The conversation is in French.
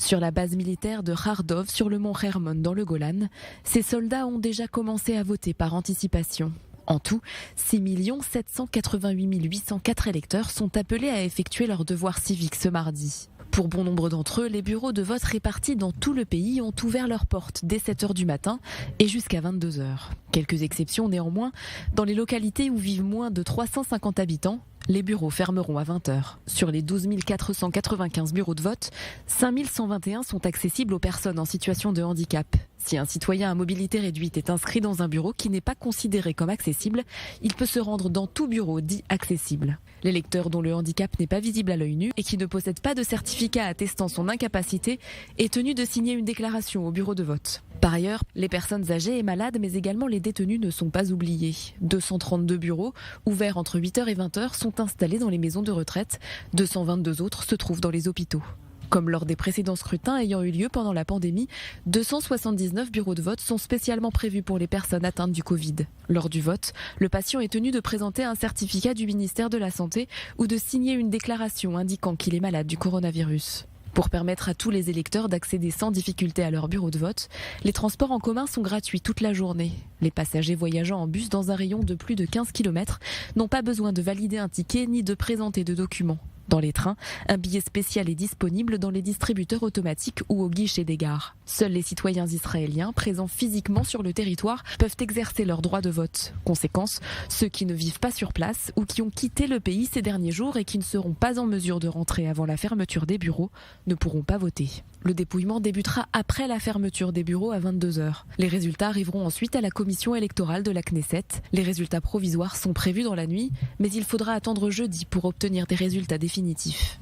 Sur la base militaire de Khardov, sur le mont Hermon dans le Golan, ces soldats ont déjà commencé à voter par anticipation. En tout, 6 788 804 électeurs sont appelés à effectuer leur devoir civique ce mardi. Pour bon nombre d'entre eux, les bureaux de vote répartis dans tout le pays ont ouvert leurs portes dès 7h du matin et jusqu'à 22h. Quelques exceptions néanmoins, dans les localités où vivent moins de 350 habitants, les bureaux fermeront à 20h. Sur les 12 495 bureaux de vote, 5 121 sont accessibles aux personnes en situation de handicap. Si un citoyen à mobilité réduite est inscrit dans un bureau qui n'est pas considéré comme accessible, il peut se rendre dans tout bureau dit accessible. L'électeur dont le handicap n'est pas visible à l'œil nu et qui ne possède pas de certificat attestant son incapacité est tenu de signer une déclaration au bureau de vote. Par ailleurs, les personnes âgées et malades, mais également les détenus ne sont pas oubliés. 232 bureaux, ouverts entre 8h et 20h, sont installés dans les maisons de retraite. 222 autres se trouvent dans les hôpitaux. Comme lors des précédents scrutins ayant eu lieu pendant la pandémie, 279 bureaux de vote sont spécialement prévus pour les personnes atteintes du Covid. Lors du vote, le patient est tenu de présenter un certificat du ministère de la Santé ou de signer une déclaration indiquant qu'il est malade du coronavirus. Pour permettre à tous les électeurs d'accéder sans difficulté à leur bureau de vote, les transports en commun sont gratuits toute la journée. Les passagers voyageant en bus dans un rayon de plus de 15 km n'ont pas besoin de valider un ticket ni de présenter de documents. Dans les trains, un billet spécial est disponible dans les distributeurs automatiques ou au guichet des gares. Seuls les citoyens israéliens présents physiquement sur le territoire peuvent exercer leur droit de vote. Conséquence, ceux qui ne vivent pas sur place ou qui ont quitté le pays ces derniers jours et qui ne seront pas en mesure de rentrer avant la fermeture des bureaux ne pourront pas voter. Le dépouillement débutera après la fermeture des bureaux à 22h. Les résultats arriveront ensuite à la commission électorale de la Knesset. Les résultats provisoires sont prévus dans la nuit, mais il faudra attendre jeudi pour obtenir des résultats définitifs.